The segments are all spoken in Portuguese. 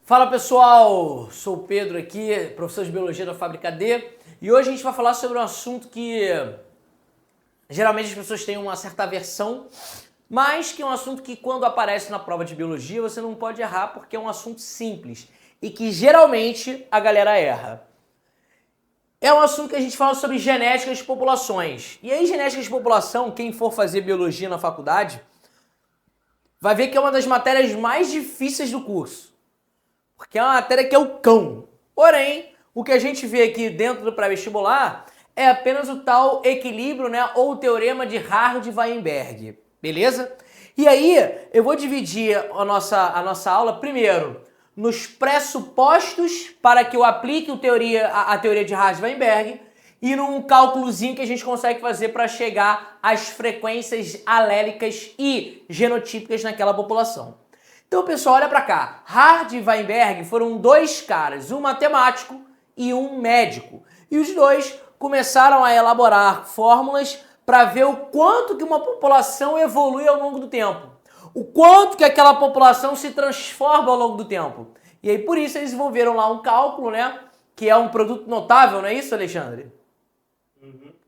Fala pessoal, sou o Pedro aqui, professor de Biologia da Fábrica D, e hoje a gente vai falar sobre um assunto que geralmente as pessoas têm uma certa aversão, mas que é um assunto que quando aparece na prova de Biologia você não pode errar porque é um assunto simples e que geralmente a galera erra. É um assunto que a gente fala sobre genética de populações. E aí genética de população, quem for fazer Biologia na faculdade, vai ver que é uma das matérias mais difíceis do curso. Porque é uma matéria que é o cão. Porém, o que a gente vê aqui dentro do pré-vestibular é apenas o tal equilíbrio, né, ou o teorema de Hardy-Weinberg, beleza? E aí, eu vou dividir a nossa aula, primeiro, nos pressupostos para que eu aplique a teoria de Hardy-Weinberg e num cálculozinho que a gente consegue fazer para chegar às frequências alélicas e genotípicas naquela população. Então, pessoal, olha para cá. Hardy e Weinberg foram dois caras, um matemático e um médico. E os dois começaram a elaborar fórmulas para ver o quanto que uma população evolui ao longo do tempo. O quanto que aquela população se transforma ao longo do tempo. E aí, por isso, eles desenvolveram lá um cálculo, né? Que é um produto notável, não é isso, Alexandre?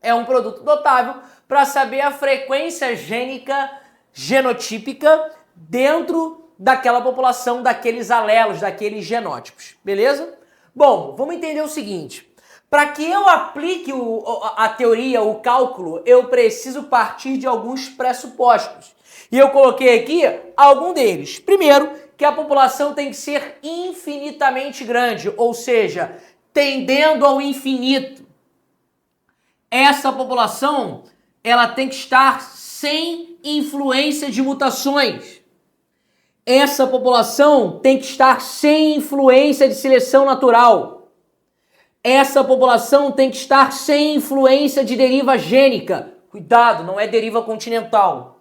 É um produto notável para saber a frequência gênica genotípica dentro daquela população, daqueles alelos, daqueles genótipos, beleza? Bom, vamos entender o seguinte. Para que eu aplique a teoria, o cálculo, eu preciso partir de alguns pressupostos. E eu coloquei aqui algum deles. Primeiro, que a população tem que ser infinitamente grande, ou seja, tendendo ao infinito. Essa população, ela tem que estar sem influência de mutações. Essa população tem que estar sem influência de seleção natural. Essa população tem que estar sem influência de deriva gênica. Cuidado, não é deriva continental.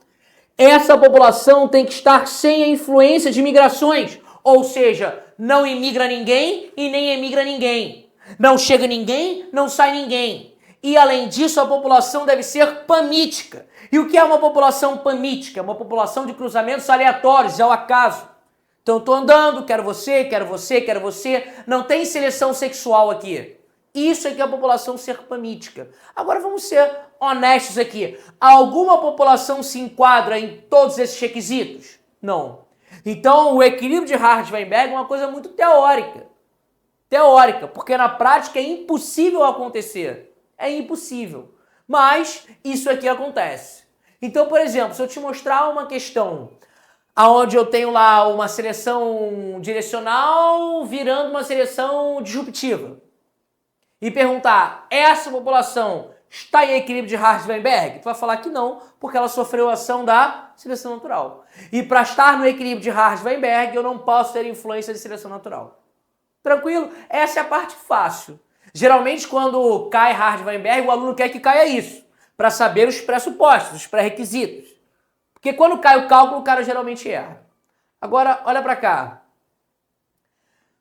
Essa população tem que estar sem a influência de migrações. Ou seja, não imigra ninguém e nem emigra ninguém. Não chega ninguém, não sai ninguém. E além disso, a população deve ser pamítica. E o que é uma população pamítica? É uma população de cruzamentos aleatórios, ao acaso. Então eu estou andando, quero você, quero você, quero você. Não tem seleção sexual aqui. Isso é que é a população ser pamítica. Agora vamos ser honestos aqui. Alguma população se enquadra em todos esses requisitos? Não. Então o equilíbrio de Hardy-Weinberg é uma coisa muito teórica. Teórica, porque na prática é impossível acontecer. É impossível. Mas isso aqui acontece. Então, por exemplo, se eu te mostrar uma questão onde eu tenho lá uma seleção direcional virando uma seleção disruptiva e perguntar, essa população está em equilíbrio de Hardy-Weinberg? Tu vai falar que não, porque ela sofreu a ação da seleção natural. E para estar no equilíbrio de Hardy-Weinberg, eu não posso ter influência de seleção natural. Tranquilo? Essa é a parte fácil. Geralmente, quando cai Hardy-Weinberg, o aluno quer que caia isso, para saber os pressupostos, os pré-requisitos. Porque quando cai o cálculo, o cara geralmente erra. Agora, olha para cá.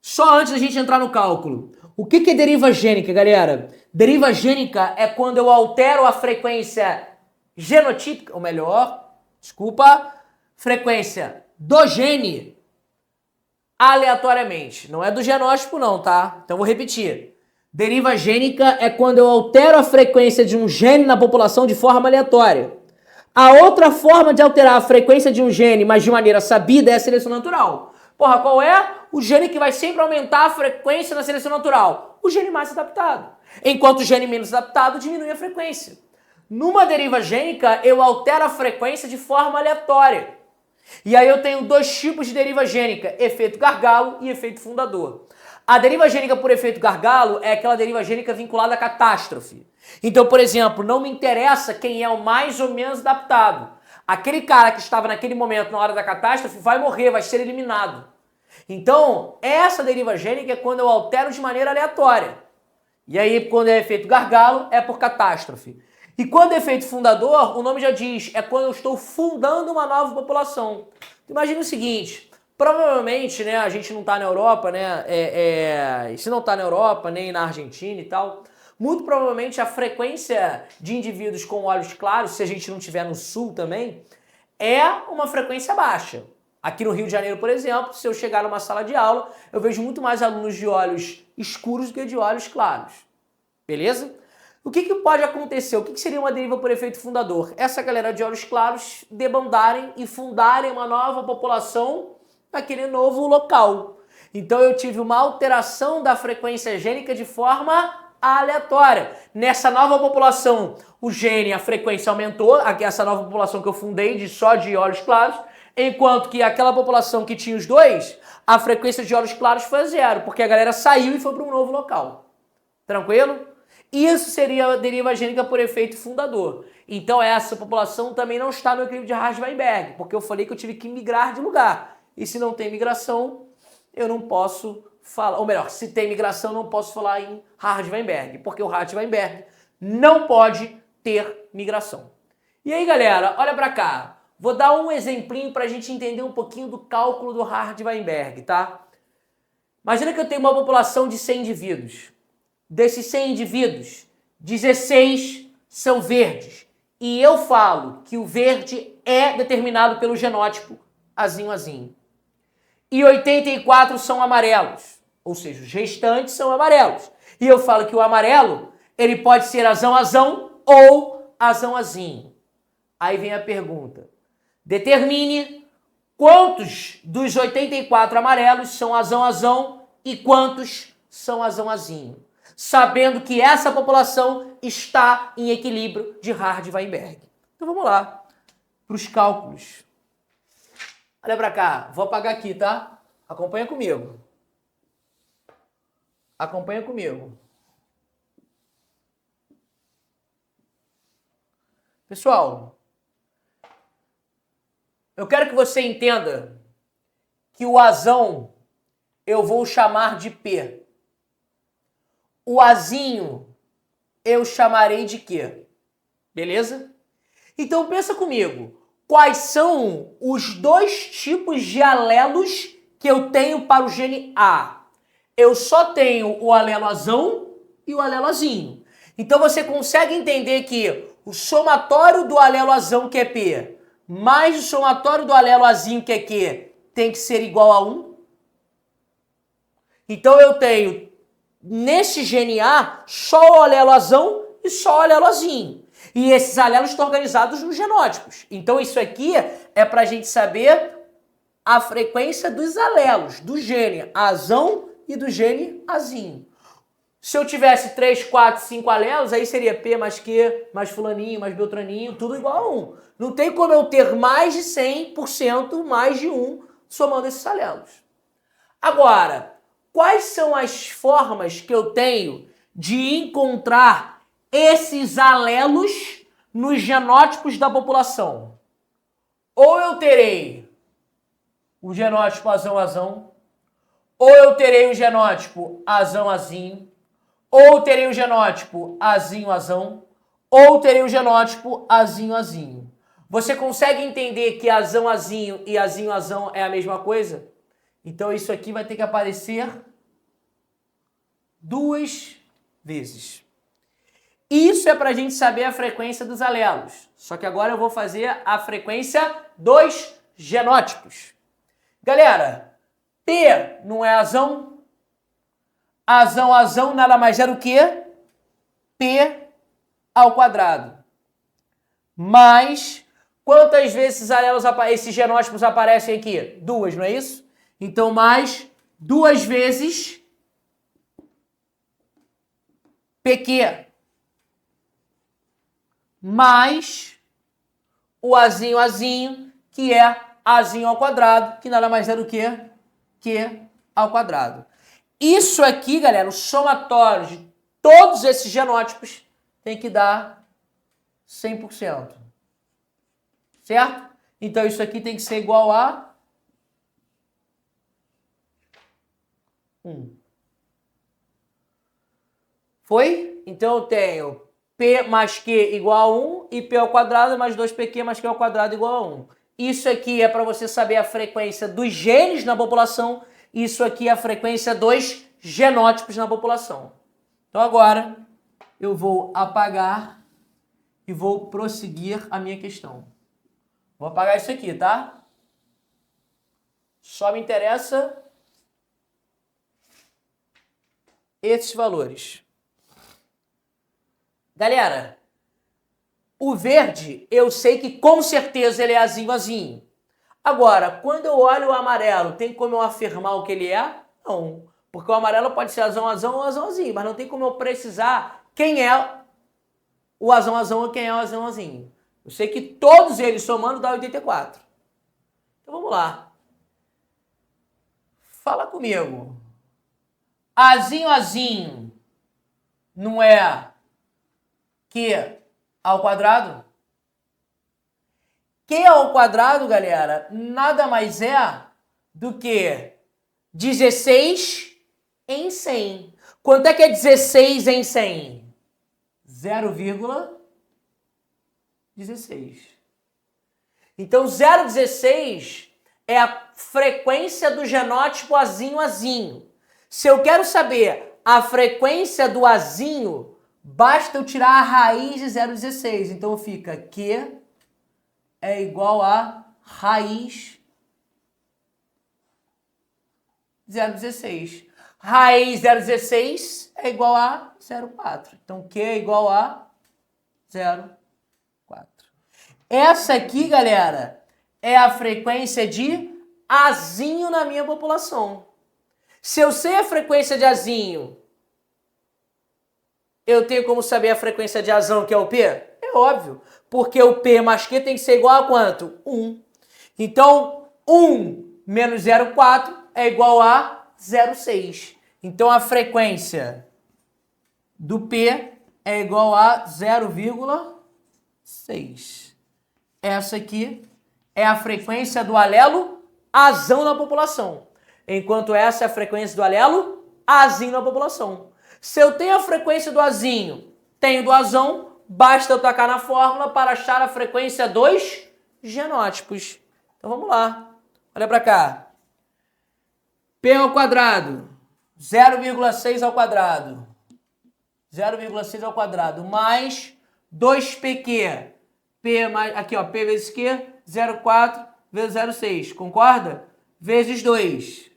Só antes da gente entrar no cálculo, o que é deriva gênica, galera? Deriva gênica é quando eu altero a frequência genotípica, ou melhor, frequência do gene aleatoriamente. Não é do genótipo não, tá? Então vou repetir. Deriva gênica é quando eu altero a frequência de um gene na população de forma aleatória. A outra forma de alterar a frequência de um gene, mas de maneira sabida, é a seleção natural. Porra, qual é o gene que vai sempre aumentar a frequência na seleção natural? O gene mais adaptado. Enquanto o gene menos adaptado diminui a frequência. Numa deriva gênica, eu altero a frequência de forma aleatória. E aí eu tenho dois tipos de deriva gênica, efeito gargalo e efeito fundador. A deriva gênica por efeito gargalo é aquela deriva gênica vinculada à catástrofe. Então, por exemplo, não me interessa quem é o mais ou menos adaptado. Aquele cara que estava naquele momento, na hora da catástrofe, vai morrer, vai ser eliminado. Então, essa deriva gênica é quando eu altero de maneira aleatória. E aí, quando é efeito gargalo, é por catástrofe. E quando é efeito fundador, o nome já diz, é quando eu estou fundando uma nova população. Imagina o seguinte... Provavelmente, né, a gente não está na Europa, né, se não está na Europa, nem na Argentina e tal, muito provavelmente a frequência de indivíduos com olhos claros, se a gente não tiver no sul também, é uma frequência baixa. Aqui no Rio de Janeiro, por exemplo, se eu chegar numa sala de aula, eu vejo muito mais alunos de olhos escuros do que de olhos claros. Beleza? O que pode acontecer? O que seria uma deriva por efeito fundador? Essa galera de olhos claros debandarem e fundarem uma nova população naquele novo local. Então eu tive uma alteração da frequência gênica de forma aleatória. Nessa nova população, o gene, a frequência aumentou, essa nova população que eu fundei só de olhos claros, enquanto que aquela população que tinha os dois, a frequência de olhos claros foi a 0, porque a galera saiu e foi para um novo local. Tranquilo? Isso seria a deriva gênica por efeito fundador. Então essa população também não está no equilíbrio de Hardy-Weinberg, porque eu falei que eu tive que migrar de lugar. E se não tem migração, eu não posso falar, ou melhor, se tem migração, eu não posso falar em Hardy-Weinberg, porque o Hardy-Weinberg não pode ter migração. E aí, galera, olha para cá. Vou dar um exemplinho para a gente entender um pouquinho do cálculo do Hardy-Weinberg, tá? Imagina que eu tenho uma população de 100 indivíduos. Desses 100 indivíduos, 16 são verdes. E eu falo que o verde é determinado pelo genótipo azinho. E 84 são amarelos. Ou seja, os restantes são amarelos. E eu falo que o amarelo, ele pode ser azão ou azão-azinho. Aí vem a pergunta. Determine quantos dos 84 amarelos são azão e quantos são azão-azinho, sabendo que essa população está em equilíbrio de Hardy-Weinberg. Então vamos lá para os cálculos. Olha para cá, vou apagar aqui, tá? Acompanha comigo. Acompanha comigo. Pessoal, eu quero que você entenda que o azão eu vou chamar de P. O azinho eu chamarei de Q. Beleza? Então pensa comigo. Quais são os dois tipos de alelos que eu tenho para o gene A? Eu só tenho o alelo azão e o alelo azinho. Então você consegue entender que o somatório do alelo azão, que é P, mais o somatório do alelo azinho, que é Q, tem que ser igual a 1. Então eu tenho, nesse gene A, só o alelo azão e só o alelo azinho. E esses alelos estão organizados nos genótipos. Então isso aqui é para a gente saber a frequência dos alelos, do gene azão e do gene azinho. Se eu tivesse 3, 4, 5 alelos, aí seria P mais Q, mais fulaninho, mais beltraninho, tudo igual a 1. Não tem como eu ter mais de 100%, mais de 1, somando esses alelos. Agora, quais são as formas que eu tenho de encontrar esses alelos nos genótipos da população? Ou eu terei o genótipo azão, ou eu terei o genótipo azão-azinho, ou terei o genótipo azinho-azão, ou terei o genótipo azinho-azinho. Você consegue entender que azão-azinho e azinho-azão é a mesma coisa? Então isso aqui vai ter que aparecer 2 vezes. Isso é para a gente saber a frequência dos alelos. Só que agora eu vou fazer a frequência dos genótipos. Galera, P não é azão? Azão nada mais é do que P ao quadrado. Mas quantas vezes esses alelos, esses genótipos aparecem aqui? 2, não é isso? Então mais 2 vezes PQ. Mais o azinho, que é azinho ao quadrado, que nada mais é do que Q ao quadrado. Isso aqui, galera, o somatório de todos esses genótipos tem que dar 100%. Certo? Então isso aqui tem que ser igual a 1. Foi? Então eu tenho P mais Q igual a 1 e P ao quadrado mais 2PQ mais Q ao quadrado igual a 1. Isso aqui é para você saber a frequência dos genes na população. Isso aqui é a frequência dos genótipos na população. Então agora eu vou apagar e vou prosseguir a minha questão. Vou apagar isso aqui, tá? Só me interessa esses valores. Galera, o verde, eu sei que com certeza ele é azinho, azinho. Agora, quando eu olho o amarelo, tem como eu afirmar o que ele é? Não. Porque o amarelo pode ser azão, azão ou azão, azinho. Mas não tem como eu precisar quem é o azão, azão ou quem é o azão, azinho. Eu sei que todos eles somando dá 84. Então vamos lá. Fala comigo. Azinho, azinho não é Q ao quadrado? Q ao quadrado, galera, nada mais é do que 16 em 100. Quanto é que é 16 em 100? 0,16. Então, 0,16 é a frequência do genótipo azinho, azinho. Se eu quero saber a frequência do azinho, basta eu tirar a raiz de 0,16. Então fica Q é igual a raiz 0,16. Raiz 0,16 é igual a 0,4. Então Q é igual a 0,4. Essa aqui, galera, é a frequência de azinho na minha população. Se eu sei a frequência de azinho, eu tenho como saber a frequência de azão, que é o P? É óbvio, porque o P mais Q tem que ser igual a quanto? 1. Então, 1 menos 0,4 é igual a 0,6. Então, a frequência do P é igual a 0,6. Essa aqui é a frequência do alelo azão na população. Enquanto essa é a frequência do alelo azinho na população. Se eu tenho a frequência do azinho, tenho do azão, basta eu tacar na fórmula para achar a frequência dos genótipos. Então vamos lá. Olha para cá. P ao quadrado, 0,6 ao quadrado. 0,6 ao quadrado mais 2pq. P mais, aqui ó, P vezes Q, 0,4 vezes 0,6. Concorda? Vezes 2.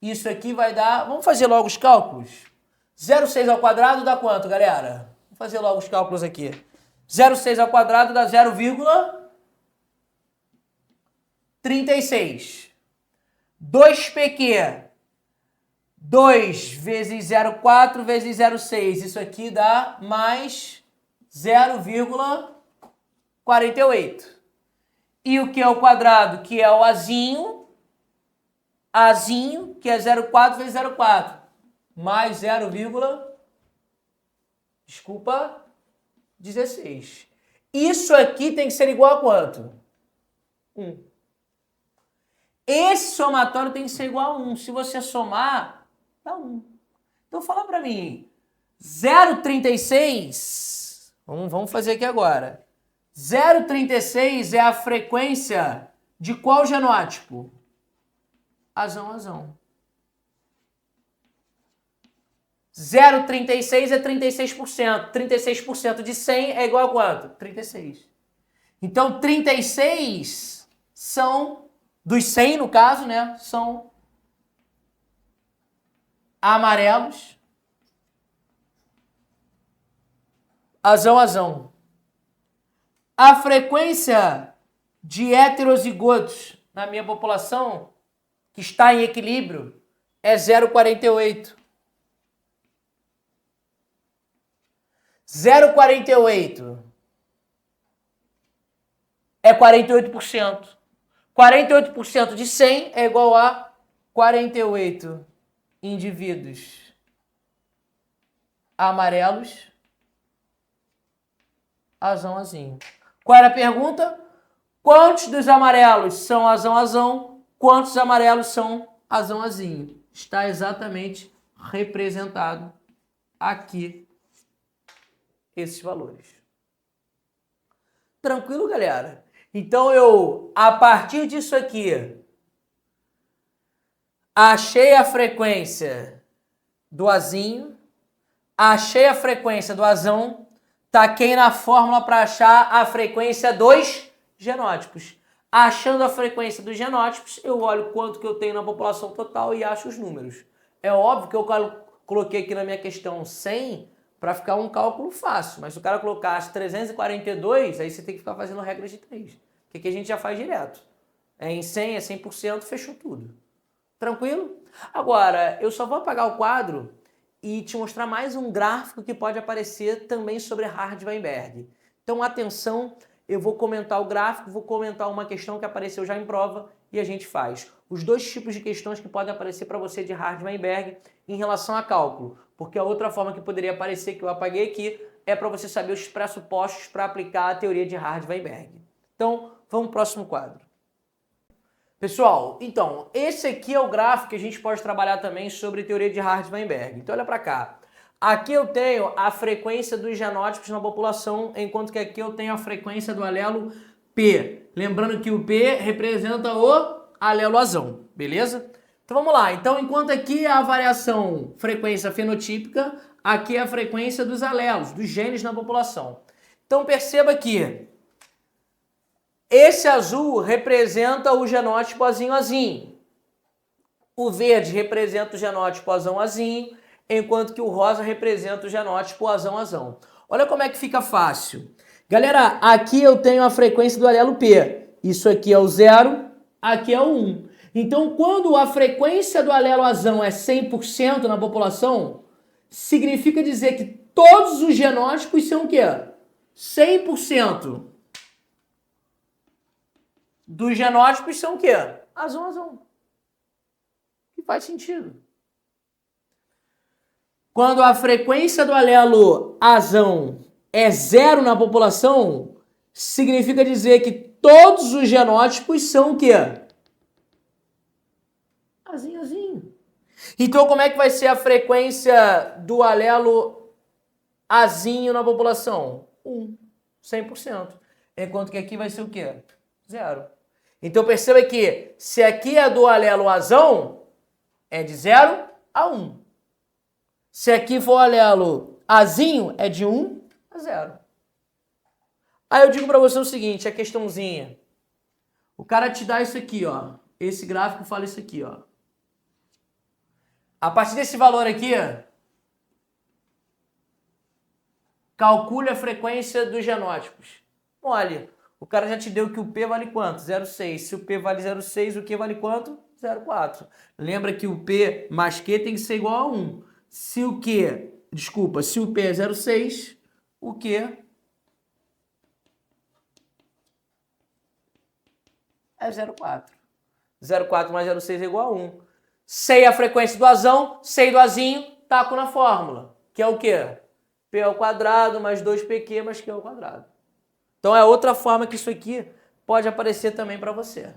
Isso aqui vai dar... Vamos fazer logo os cálculos? 0,6 ao quadrado dá quanto, galera? Vamos fazer logo os cálculos aqui. 0,6 ao quadrado dá 0,36. 2pq. 2 vezes 0,4 vezes 0,6. Isso aqui dá mais 0,48. E o Q ao quadrado, que é o azinho, que é 0,4 vezes 0,4, mais 16. Isso aqui tem que ser igual a quanto? 1. Esse somatório tem que ser igual a 1. Se você somar, dá 1. Então fala para mim, 0,36, vamos fazer aqui agora. 0,36 é a frequência de qual genótipo? Azão, azão. 0,36 é 36%. 36% de 100 é igual a quanto? 36. Então, 36 são, dos 100 no caso, né? São amarelos. Azão, azão. A frequência de heterozigotos na minha população, que está em equilíbrio, é 0,48. 0,48 é 48%. 48% de 100 é igual a 48 indivíduos amarelos, azão, azinho. Qual era a pergunta? Quantos dos amarelos são azão, azão? Quantos amarelos são azão, azinho? Está exatamente representado aqui esses valores. Tranquilo, galera? Então eu, a partir disso aqui, achei a frequência do azinho, achei a frequência do azão, taquei na fórmula para achar a frequência dos genótipos. Achando a frequência dos genótipos, eu olho quanto que eu tenho na população total e acho os números. É óbvio que eu coloquei aqui na minha questão 100 para ficar um cálculo fácil, mas se o cara colocasse 342, aí você tem que ficar fazendo regras de 3, que aqui a gente já faz direto. É em 100, é 100%, fechou tudo. Tranquilo? Agora, eu só vou apagar o quadro e te mostrar mais um gráfico que pode aparecer também sobre Hardy-Weinberg. Então, atenção, eu vou comentar o gráfico, vou comentar uma questão que apareceu já em prova e a gente faz. Os dois tipos de questões que podem aparecer para você de Hardy-Weinberg em relação a cálculo, porque a outra forma que poderia aparecer, que eu apaguei aqui, é para você saber os pressupostos para aplicar a teoria de Hardy-Weinberg. Então, vamos para o próximo quadro. Pessoal, então, esse aqui é o gráfico que a gente pode trabalhar também sobre teoria de Hardy-Weinberg. Então, olha para cá. Aqui eu tenho a frequência dos genótipos na população, enquanto que aqui eu tenho a frequência do alelo P. Lembrando que o P representa o alelo azão, beleza? Então vamos lá. Então, enquanto aqui é a variação frequência fenotípica, aqui é a frequência dos alelos, dos genes na população. Então perceba que esse azul representa o genótipo azinho-azinho. O verde representa o genótipo azão-azinho, enquanto que o rosa representa o genótipo azão-azão. Olha como é que fica fácil. Galera, aqui eu tenho a frequência do alelo P. Isso aqui é o 0, aqui é o 1. Então, quando a frequência do alelo azão é 100% na população, significa dizer que todos os genótipos são o quê? 100%. Dos genótipos são o quê? Azão-azão. Que faz sentido. Quando a frequência do alelo azão é 0 na população, significa dizer que todos os genótipos são o quê? Azinho. Então, como é que vai ser a frequência do alelo azinho na população? 1, 100%. Enquanto que aqui vai ser o quê? 0. Então, perceba que se aqui é do alelo azão, é de 0 a 1. Se aqui for o alelo azinho, é de 1 a 0. Aí eu digo para você o seguinte, a questãozinha. O cara te dá isso aqui, ó. Esse gráfico fala isso aqui, ó. A partir desse valor aqui, calcule a frequência dos genótipos. Olha, o cara já te deu que o P vale quanto? 0,6. Se o P vale 0,6, o Q vale quanto? 0,4. Lembra que o P mais Q tem que ser igual a 1. Se o P é 0,6, o Q é 0,4. 0,4 mais 0,6 é igual a 1. Sei a frequência do azão, sei do azinho, taco na fórmula, que é o quê? P ao quadrado mais 2PQ mais Q ao quadrado. Então é outra forma que isso aqui pode aparecer também para você.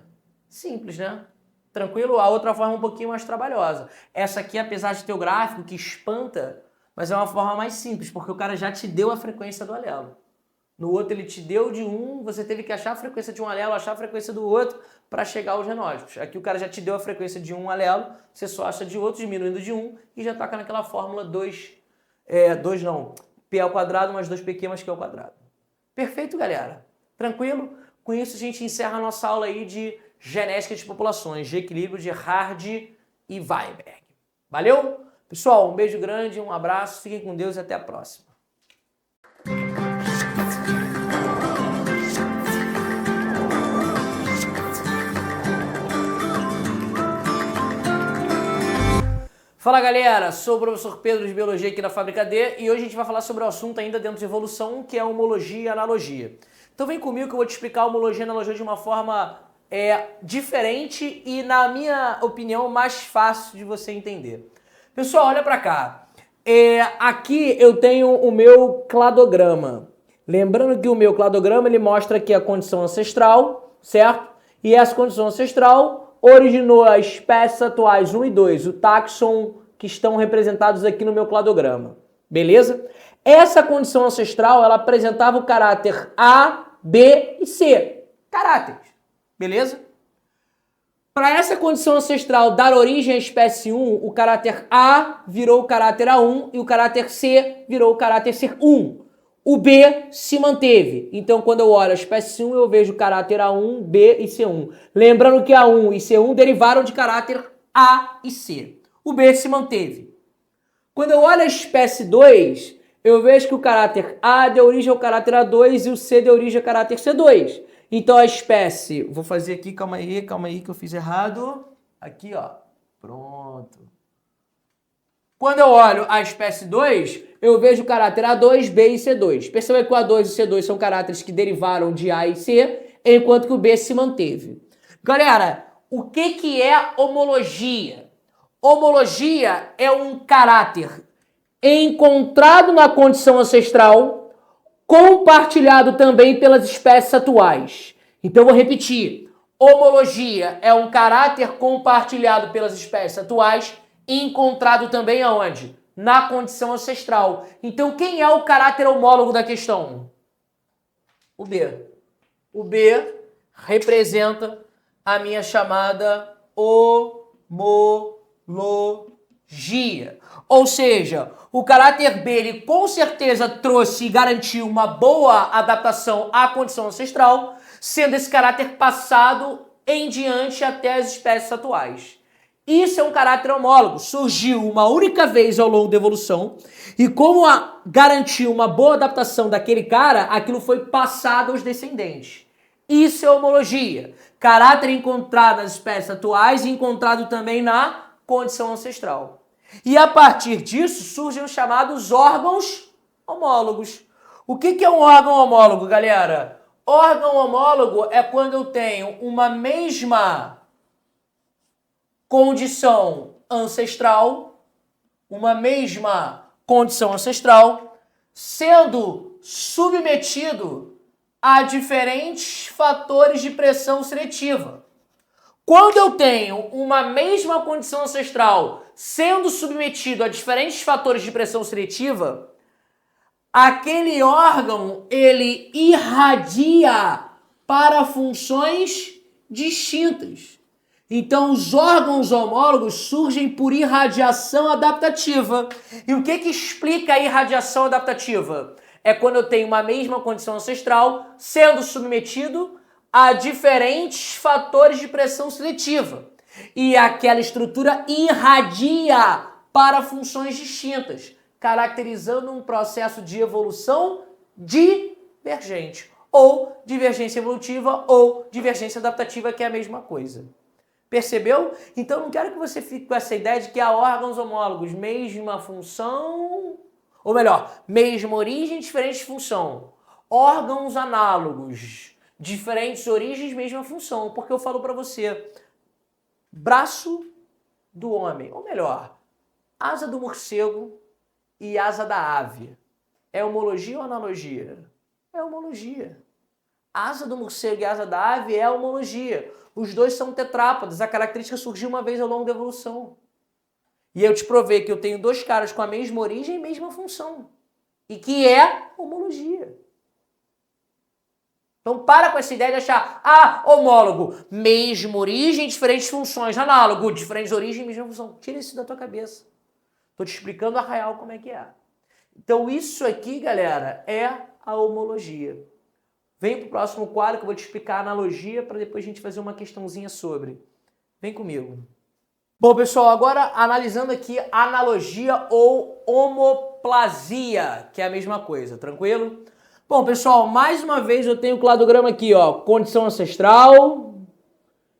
Simples, né? Tranquilo? A outra forma é um pouquinho mais trabalhosa. Essa aqui, apesar de ter o gráfico que espanta, mas é uma forma mais simples, porque o cara já te deu a frequência do alelo. No outro ele te deu de um, você teve que achar a frequência de um alelo, achar a frequência do outro para chegar aos genótipos. Aqui o cara já te deu a frequência de um alelo, você só acha de outro, diminuindo de um, e já taca naquela fórmula P ao quadrado mais 2PQ mais Q ao quadrado. Perfeito, galera? Tranquilo? Com isso a gente encerra a nossa aula aí de genética de populações, de equilíbrio de Hardy e Weinberg. Valeu? Pessoal, um beijo grande, um abraço, fiquem com Deus e até a próxima. Fala galera, sou o professor Pedro de Biologia aqui da Fábrica D e hoje a gente vai falar sobre o assunto ainda dentro de evolução, que é homologia e analogia. Então vem comigo que eu vou te explicar a homologia e analogia de uma forma diferente e, na minha opinião, mais fácil de você entender. Pessoal, olha pra cá. Aqui eu tenho o meu cladograma. Lembrando que o meu cladograma ele mostra aqui a condição ancestral, certo? E essa condição ancestral originou as espécies atuais 1 e 2, o táxon que estão representados aqui no meu cladograma. Beleza? Essa condição ancestral, ela apresentava o caráter A, B e C. Caráteres. Beleza? Para essa condição ancestral dar origem à espécie 1, o caráter A virou o caráter A1 e o caráter C virou o caráter C1. o B se manteve. Então, quando eu olho a espécie 1, eu vejo o caráter A1, B e C1. Lembrando que A1 e C1 derivaram de caráter A e C. O B se manteve. Quando eu olho a espécie 2, eu vejo que o caráter A deu origem ao caráter A2 e o C deu origem ao caráter C2. Então, a espécie... Vou fazer aqui, calma aí que eu fiz errado. Aqui, ó. Pronto. Quando eu olho a espécie 2, eu vejo o caráter A2, B e C2. Perceba que o A2 e o C2 são caráteres que derivaram de A e C, enquanto que o B se manteve. Galera, o que é homologia? Homologia é um caráter encontrado na condição ancestral, compartilhado também pelas espécies atuais. Então, eu vou repetir. Homologia é um caráter compartilhado pelas espécies atuais, encontrado também aonde? Na condição ancestral. Então, quem é o caráter homólogo da questão? O B. O B representa a minha chamada homologia. Ou seja, o caráter B, ele com certeza trouxe e garantiu uma boa adaptação à condição ancestral, sendo esse caráter passado em diante até as espécies atuais. Isso é um caráter homólogo, surgiu uma única vez ao longo da evolução e como garantiu uma boa adaptação daquele cara, aquilo foi passado aos descendentes. Isso é homologia, caráter encontrado nas espécies atuais e encontrado também na condição ancestral. E a partir disso surgem os chamados órgãos homólogos. O que é um órgão homólogo, galera? Órgão homólogo é quando eu tenho uma mesma condição ancestral, sendo submetido a diferentes fatores de pressão seletiva. Quando eu tenho uma mesma condição ancestral sendo submetido a diferentes fatores de pressão seletiva, aquele órgão, ele irradia para funções distintas. Então, os órgãos homólogos surgem por irradiação adaptativa. E o que explica a irradiação adaptativa? É quando eu tenho uma mesma condição ancestral sendo submetido a diferentes fatores de pressão seletiva. E aquela estrutura irradia para funções distintas, caracterizando um processo de evolução divergente, ou divergência evolutiva, ou divergência adaptativa, que é a mesma coisa. Percebeu? Então não quero que você fique com essa ideia de que há órgãos homólogos, mesma função, ou melhor, mesma origem, diferente função. Órgãos análogos, diferentes origens, mesma função. Porque eu falo para você, braço do homem, ou melhor, asa do morcego e asa da ave. É homologia ou analogia? É homologia. Asa do morcego e asa da ave é homologia. Os dois são tetrápodes. A característica surgiu uma vez ao longo da evolução. E eu te provei que eu tenho dois caras com a mesma origem e mesma função. E que é homologia. Então para com essa ideia de achar, homólogo, mesma origem, diferentes funções. Análogo, diferentes origens, mesma função. Tira isso da tua cabeça. Estou te explicando a real como é que é. Então isso aqui, galera, é a homologia. Vem para o próximo quadro que eu vou te explicar a analogia para depois a gente fazer uma questãozinha sobre. Vem comigo. Bom, pessoal, agora analisando aqui analogia ou homoplasia, que é a mesma coisa, tranquilo? Bom, pessoal, mais uma vez eu tenho o cladograma aqui, ó, condição ancestral,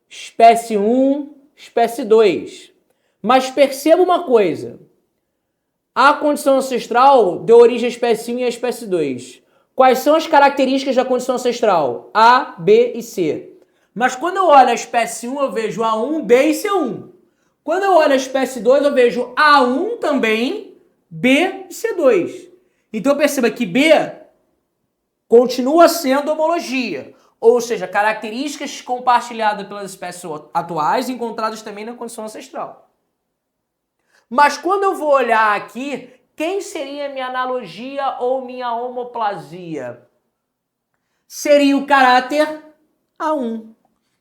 espécie 1, espécie 2. Mas perceba uma coisa, a condição ancestral deu origem à espécie 1 e à espécie 2. Quais são as características da condição ancestral? A, B e C. Mas quando eu olho a espécie 1, eu vejo A1, B e C1. Quando eu olho a espécie 2, eu vejo A1 também, B e C2. Então perceba que B continua sendo homologia. Ou seja, características compartilhadas pelas espécies atuais encontradas também na condição ancestral. Mas quando eu vou olhar aqui, quem seria minha analogia ou minha homoplasia? Seria o caráter A1.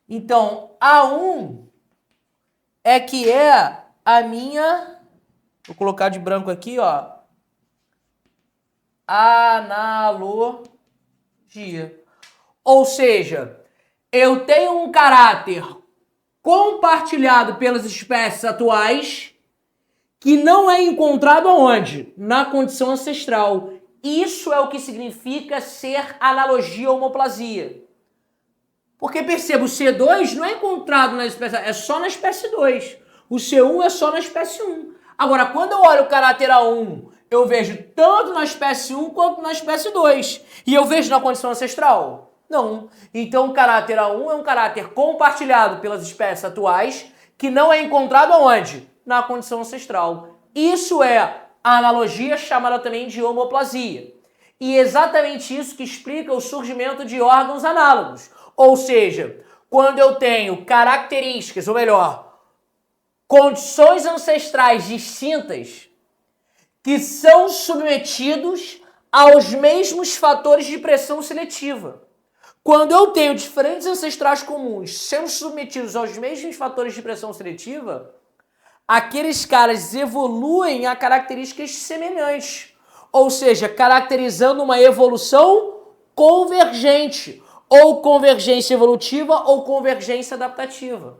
Então, A1 é que é a minha... Vou colocar de branco aqui, ó. analogia. Ou seja, eu tenho um caráter compartilhado pelas espécies atuais que não é encontrado aonde? Na condição ancestral. Isso é o que significa ser analogia ou homoplasia. Porque perceba, o C2 não é encontrado na espécie, é só na espécie 2. O C1 é só na espécie 1. Agora, quando eu olho o caráter A1, eu vejo tanto na espécie 1 quanto na espécie 2. E eu vejo na condição ancestral? Não. Então, o caráter A1 é um caráter compartilhado pelas espécies atuais que não é encontrado aonde? Na condição ancestral. Isso é a analogia, chamada também de homoplasia. E é exatamente isso que explica o surgimento de órgãos análogos. Ou seja, quando eu tenho características, ou melhor, condições ancestrais distintas que são submetidos aos mesmos fatores de pressão seletiva. Quando eu tenho diferentes ancestrais comuns sendo submetidos aos mesmos fatores de pressão seletiva, aqueles caras evoluem a características semelhantes. Ou seja, caracterizando uma evolução convergente, ou convergência evolutiva ou convergência adaptativa.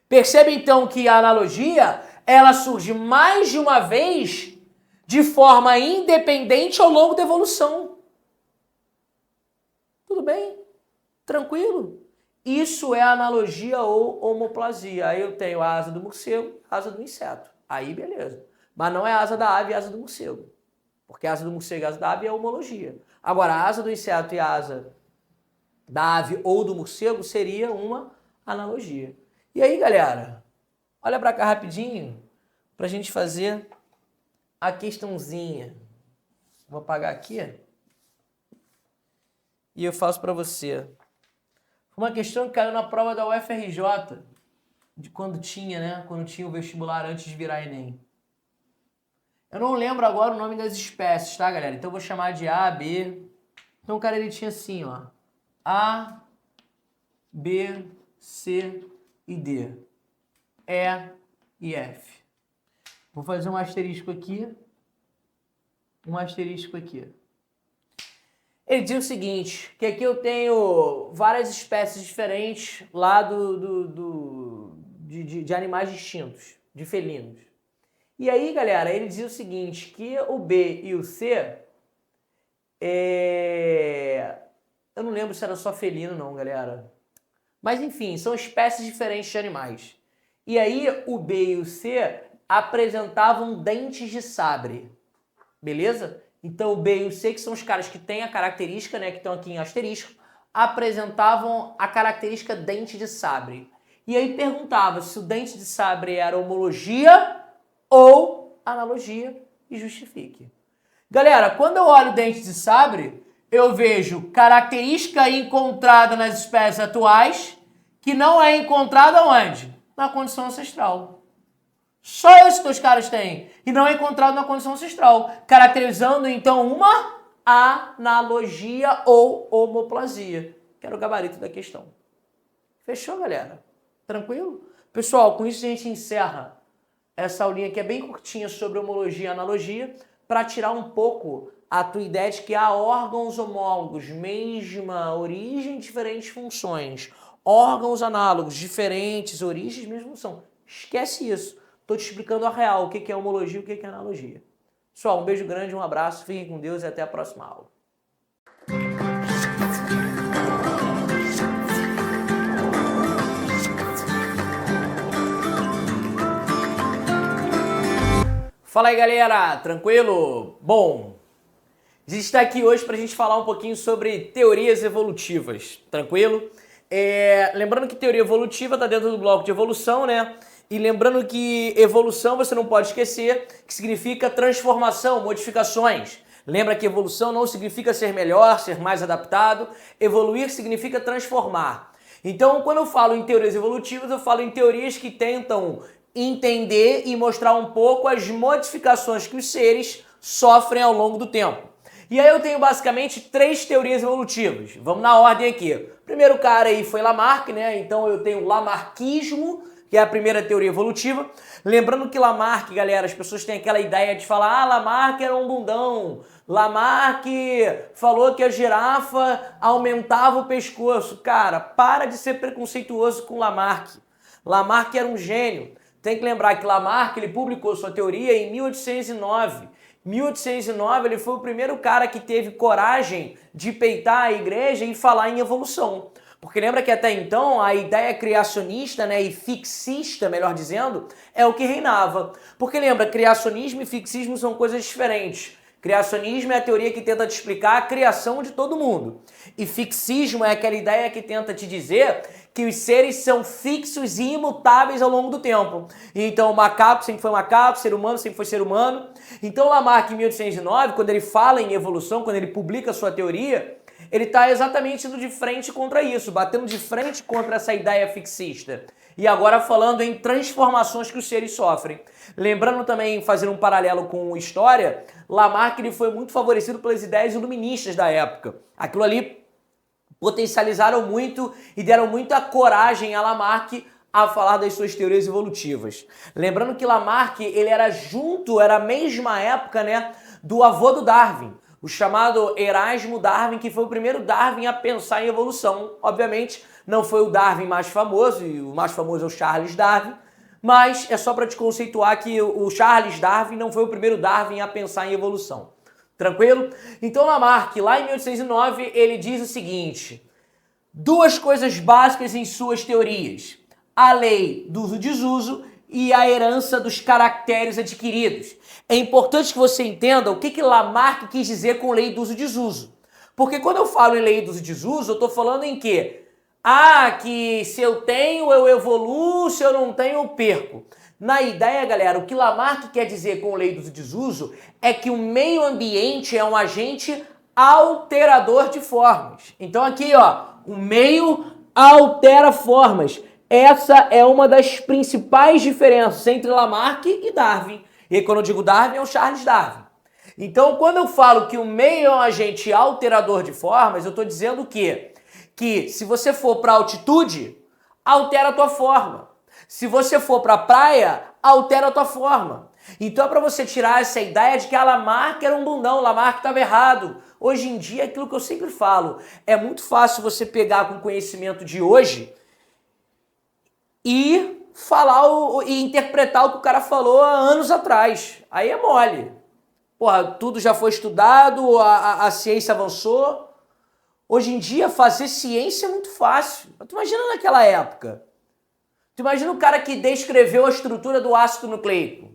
Percebe então que a analogia, ela surge mais de uma vez de forma independente ao longo da evolução. Tudo bem? Tranquilo? Isso é analogia ou homoplasia. Aí eu tenho a asa do morcego, a asa do inseto. Aí beleza. Mas não é a asa da ave e a asa do morcego. Porque a asa do morcego e a asa da ave é homologia. Agora, a asa do inseto e a asa da ave ou do morcego seria uma analogia. E aí, galera, olha para cá rapidinho para a gente fazer a questãozinha. Vou apagar aqui e eu faço para você. Uma questão que caiu na prova da UFRJ, de quando tinha, né? Quando tinha o vestibular antes de virar Enem. Eu não lembro agora o nome das espécies, tá, galera? Então eu vou chamar de A, B. Então o cara ele tinha assim, ó. A, B, C e D. E e F. Vou fazer um asterisco aqui. Um asterisco aqui. Ele diz o seguinte, que aqui eu tenho várias espécies diferentes lá de animais distintos, de felinos. E aí, galera, ele diz o seguinte, que o B e o C, eu não lembro se era só felino não, galera. Mas enfim, são espécies diferentes de animais. E aí, o B e o C apresentavam dentes de sabre, beleza? Então, o B e o C, que são os caras que têm a característica, né, que estão aqui em asterisco, apresentavam a característica dente de sabre. E aí perguntava se o dente de sabre era homologia ou analogia e justifique. Galera, quando eu olho o dente de sabre, eu vejo característica encontrada nas espécies atuais que não é encontrada onde? Na condição ancestral. Só esses dois caras têm. E não é encontrado na condição ancestral. Caracterizando, então, uma analogia ou homoplasia. Que era o gabarito da questão. Fechou, galera? Tranquilo? Pessoal, com isso a gente encerra essa aulinha que é bem curtinha sobre homologia e analogia, para tirar um pouco a tua ideia de que há órgãos homólogos, mesma origem, diferentes funções. Órgãos análogos, diferentes origens, mesma função. Esquece isso. Estou te explicando a real, o que é homologia e o que é analogia. Pessoal, um beijo grande, um abraço, fiquem com Deus e até a próxima aula. Fala aí, galera, tranquilo? Bom, a gente está aqui hoje para a gente falar um pouquinho sobre teorias evolutivas, tranquilo? Lembrando que teoria evolutiva está dentro do bloco de evolução, né? E lembrando que evolução você não pode esquecer que significa transformação, modificações. Lembra que evolução não significa ser melhor, ser mais adaptado. Evoluir significa transformar. Então, quando eu falo em teorias evolutivas, eu falo em teorias que tentam entender e mostrar um pouco as modificações que os seres sofrem ao longo do tempo. E aí eu tenho basicamente 3 teorias evolutivas. Vamos na ordem aqui. O primeiro cara aí foi Lamarck, né? Então eu tenho o lamarckismo, que é a primeira teoria evolutiva. Lembrando que Lamarck, galera, as pessoas têm aquela ideia de falar, Lamarck era um bundão, Lamarck falou que a girafa aumentava o pescoço. Cara, para de ser preconceituoso com Lamarck. Lamarck era um gênio. Tem que lembrar que Lamarck ele publicou sua teoria em 1809. 1809 ele foi o primeiro cara que teve coragem de peitar a igreja e falar em evolução. Porque lembra que até então a ideia criacionista, né, e fixista, melhor dizendo, é o que reinava. Porque lembra, criacionismo e fixismo são coisas diferentes. Criacionismo é a teoria que tenta te explicar a criação de todo mundo. E fixismo é aquela ideia que tenta te dizer que os seres são fixos e imutáveis ao longo do tempo. Então o macaco sempre foi macaco, o ser humano sempre foi ser humano. Então Lamarck, em 1809, quando ele fala em evolução, quando ele publica a sua teoria, ele está exatamente indo de frente contra isso, batendo de frente contra essa ideia fixista. E agora falando em transformações que os seres sofrem. Lembrando também, fazendo um paralelo com história, Lamarck ele foi muito favorecido pelas ideias iluministas da época. Aquilo ali potencializaram muito e deram muita coragem a Lamarck a falar das suas teorias evolutivas. Lembrando que Lamarck ele era a mesma época, né, do avô do Darwin, o chamado Erasmo Darwin, que foi o primeiro Darwin a pensar em evolução. Obviamente, não foi o Darwin mais famoso, e o mais famoso é o Charles Darwin, mas é só para te conceituar que o Charles Darwin não foi o primeiro Darwin a pensar em evolução. Tranquilo? Então Lamarck, lá em 1809, ele diz o seguinte: duas coisas básicas em suas teorias: a lei do uso-desuso e a herança dos caracteres adquiridos. É importante que você entenda o que Lamarck quis dizer com lei do uso-desuso. Porque quando eu falo em lei do uso-desuso, eu estou falando em quê? Que se eu tenho, eu evoluo, se eu não tenho, eu perco. Na ideia, galera, o que Lamarck quer dizer com lei do uso-desuso é que o meio ambiente é um agente alterador de formas. Então aqui, ó, o meio altera formas. Essa é uma das principais diferenças entre Lamarck e Darwin. E quando eu digo Darwin, é o Charles Darwin. Então, quando eu falo que o meio é um agente alterador de formas, eu estou dizendo que se você for para altitude, altera a tua forma. Se você for para a praia, altera a tua forma. Então é para você tirar essa ideia de que a Lamarck era um bundão, Lamarck estava errado. Hoje em dia, aquilo que eu sempre falo, é muito fácil você pegar com o conhecimento de hoje e falar e interpretar o que o cara falou há anos atrás. Aí é mole. Porra, tudo já foi estudado, a ciência avançou. Hoje em dia, fazer ciência é muito fácil. Tu imagina naquela época. Tu imagina o cara que descreveu a estrutura do ácido nucleico.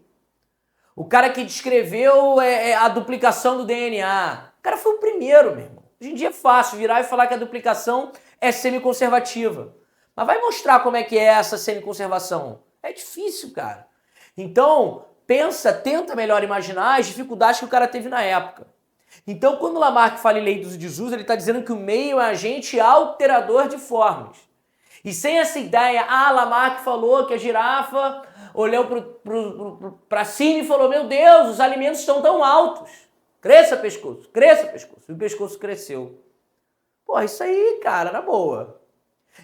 O cara que descreveu a duplicação do DNA. O cara foi o primeiro, meu irmão. Hoje em dia é fácil virar e falar que a duplicação é semiconservativa. Mas vai mostrar como é que é essa semiconservação. É difícil, cara. Então, tenta melhor imaginar as dificuldades que o cara teve na época. Então, quando Lamarck fala em lei do uso-desuso, ele está dizendo que o meio é um agente alterador de formas. E sem essa ideia, Lamarck falou que a girafa olhou para cima e falou, meu Deus, os alimentos estão tão altos. Cresça pescoço, cresça pescoço. E o pescoço cresceu. Pô, isso aí, cara, na boa.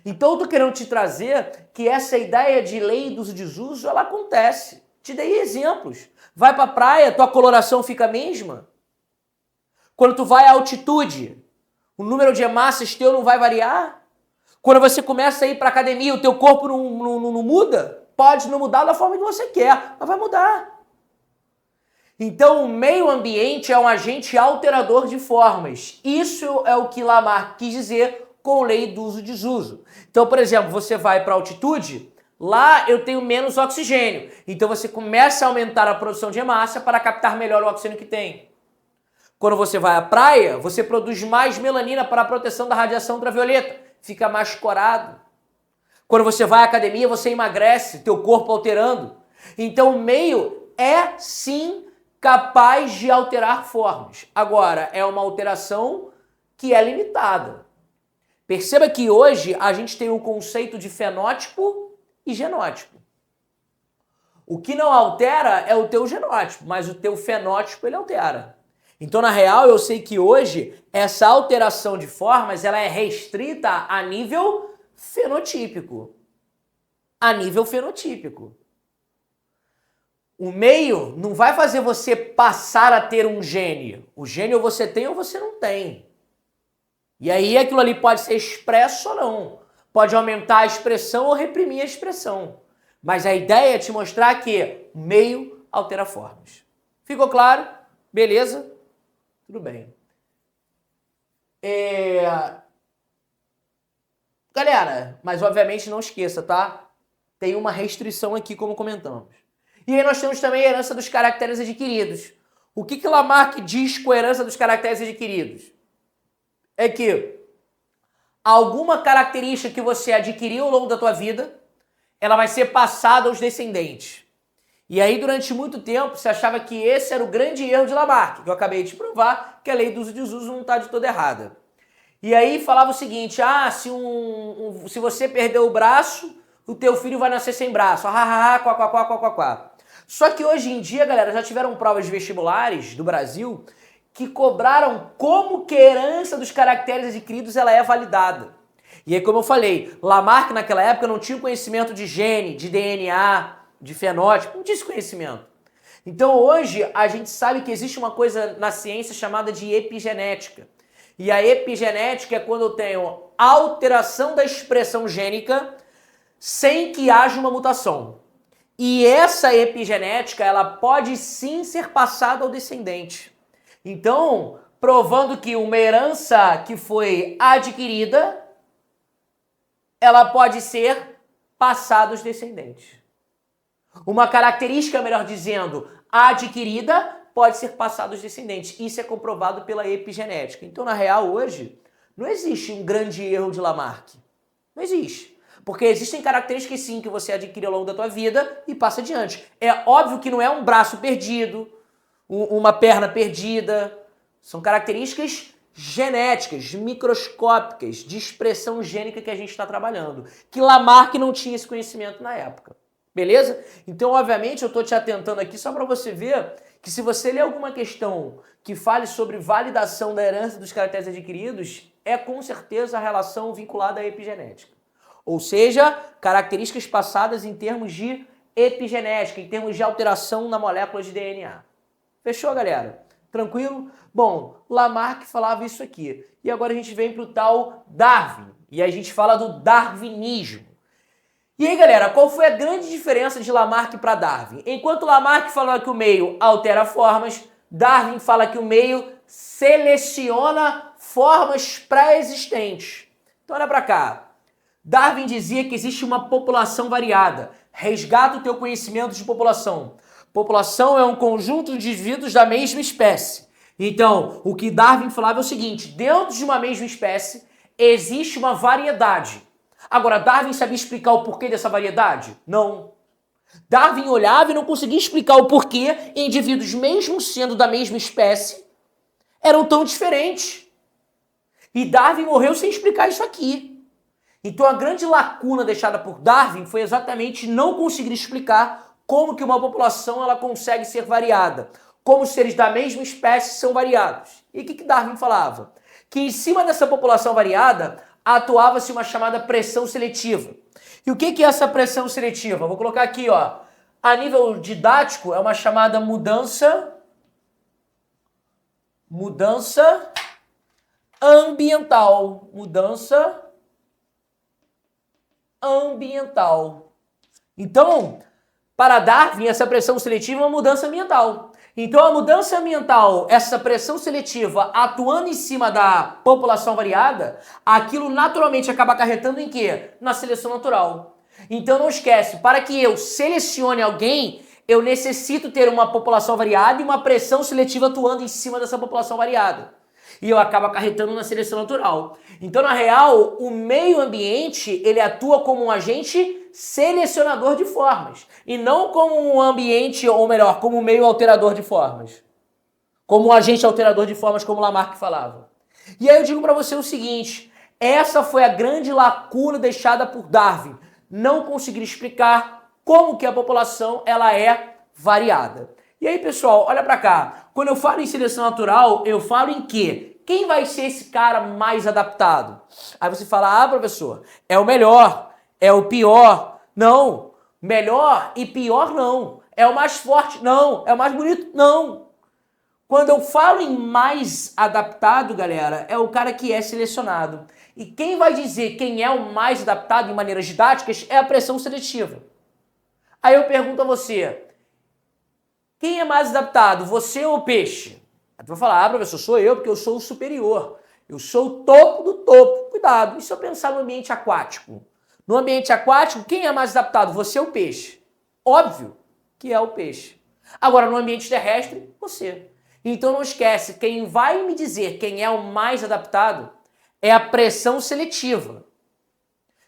Então eu tô querendo te trazer que essa ideia de lei do uso-desuso, ela acontece. Te dei exemplos. Vai pra praia, tua coloração fica a mesma. Quando tu vai à altitude, o número de hemácias teu não vai variar. Quando você começa a ir pra academia, o teu corpo não muda. Pode não mudar da forma que você quer, mas vai mudar. Então o meio ambiente é um agente alterador de formas. Isso é o que Lamarck quis dizer com lei do uso-desuso. Então, por exemplo, você vai para altitude, lá eu tenho menos oxigênio. Então você começa a aumentar a produção de hemácia para captar melhor o oxigênio que tem. Quando você vai à praia, você produz mais melanina para a proteção da radiação ultravioleta. Fica mais corado. Quando você vai à academia, você emagrece, teu corpo alterando. Então o meio é sim capaz de alterar formas. Agora, é uma alteração que é limitada. Perceba que hoje a gente tem um conceito de fenótipo e genótipo. O que não altera é o teu genótipo, mas o teu fenótipo ele altera. Então, na real, eu sei que hoje essa alteração de formas ela é restrita a nível fenotípico. a nível fenotípico. O meio não vai fazer você passar a ter um gene. O gene ou você tem ou você não tem. E aí aquilo ali pode ser expresso ou não. Pode aumentar a expressão ou reprimir a expressão. Mas a ideia é te mostrar que meio altera formas. Ficou claro? Beleza? Tudo bem. Galera, mas obviamente não esqueça, tá? Tem uma restrição aqui, como comentamos. E aí nós temos também a herança dos caracteres adquiridos. O que Lamarck diz com a herança dos caracteres adquiridos? É que alguma característica que você adquiriu ao longo da tua vida, ela vai ser passada aos descendentes. E aí, durante muito tempo, se achava que esse era o grande erro de Lamarck, que eu acabei de provar que a lei do uso e desuso não está de toda errada. E aí falava o seguinte, se você perder o braço, o teu filho vai nascer sem braço. Quá. Só que hoje em dia, galera, já tiveram provas vestibulares do Brasil que cobraram como que a herança dos caracteres adquiridos ela é validada. E aí, como eu falei, Lamarck naquela época não tinha conhecimento de gene, de DNA, de fenótipo, não tinha esse conhecimento. Então hoje a gente sabe que existe uma coisa na ciência chamada de epigenética. E a epigenética é quando eu tenho alteração da expressão gênica sem que haja uma mutação. E essa epigenética, ela pode sim ser passada ao descendente. Então, provando que uma herança que foi adquirida, ela pode ser passada aos descendentes. Uma característica, melhor dizendo, adquirida, pode ser passada aos descendentes. Isso é comprovado pela epigenética. Então, na real, hoje, não existe um grande erro de Lamarck. Não existe. Porque existem características, sim, que você adquire ao longo da tua vida e passa adiante. É óbvio que não é um braço perdido, uma perna perdida. São características genéticas, microscópicas, de expressão gênica que a gente está trabalhando. Que Lamarck não tinha esse conhecimento na época. Beleza? Então, obviamente, eu estou te atentando aqui só para você ver que se você ler alguma questão que fale sobre validação da herança dos caracteres adquiridos, é com certeza a relação vinculada à epigenética. Ou seja, características passadas em termos de epigenética, em termos de alteração na molécula de DNA. Fechou, galera? Tranquilo? Bom, Lamarck falava isso aqui. E agora a gente vem para o tal Darwin. E a gente fala do darwinismo. E aí, galera, qual foi a grande diferença de Lamarck para Darwin? Enquanto Lamarck falava que o meio altera formas, Darwin fala que o meio seleciona formas pré-existentes. Então olha para cá. Darwin dizia que existe uma população variada. Resgata o teu conhecimento de população. População é um conjunto de indivíduos da mesma espécie. Então, o que Darwin falava é o seguinte, dentro de uma mesma espécie existe uma variedade. Agora, Darwin sabia explicar o porquê dessa variedade? Não. Darwin olhava e não conseguia explicar o porquê indivíduos, mesmo sendo da mesma espécie, eram tão diferentes. E Darwin morreu sem explicar isso aqui. Então a grande lacuna deixada por Darwin foi exatamente não conseguir explicar como que uma população ela consegue ser variada. Como os seres da mesma espécie são variados. E o que Darwin falava? Que em cima dessa população variada atuava-se uma chamada pressão seletiva. E o que é essa pressão seletiva? Vou colocar aqui, ó. A nível didático, é uma chamada mudança ambiental. Mudança ambiental. Então, para Darwin, essa pressão seletiva é uma mudança ambiental. Então, a mudança ambiental, essa pressão seletiva atuando em cima da população variada, aquilo naturalmente acaba acarretando em quê? Na seleção natural. Então, não esquece, para que eu selecione alguém, eu necessito ter uma população variada e uma pressão seletiva atuando em cima dessa população variada. E eu acabo acarretando na seleção natural. Então, na real, o meio ambiente, ele atua como um agente selecionador de formas. E não como um ambiente, ou melhor, como um meio alterador de formas. Como um agente alterador de formas, como Lamarck falava. E aí eu digo para você o seguinte, essa foi a grande lacuna deixada por Darwin. Não conseguir explicar como que a população ela é variada. E aí, pessoal, olha para cá. Quando eu falo em seleção natural, eu falo em quê? Quem vai ser esse cara mais adaptado? Aí você fala, professor, é o melhor, é o pior, Não. Melhor e pior, não. É o mais forte? Não. É o mais bonito? Não. Quando eu falo em mais adaptado, galera, é o cara que é selecionado. E quem vai dizer quem é o mais adaptado em maneiras didáticas é a pressão seletiva. Aí eu pergunto a você, quem é mais adaptado, você ou o peixe? Aí tu vai falar, professor, sou eu, porque eu sou o superior. Eu sou o topo do topo. Cuidado, e se eu pensar no ambiente aquático? No ambiente aquático, quem é mais adaptado, você ou o peixe? Óbvio que é o peixe. Agora, no ambiente terrestre, você. Então não esquece, quem vai me dizer quem é o mais adaptado é a pressão seletiva.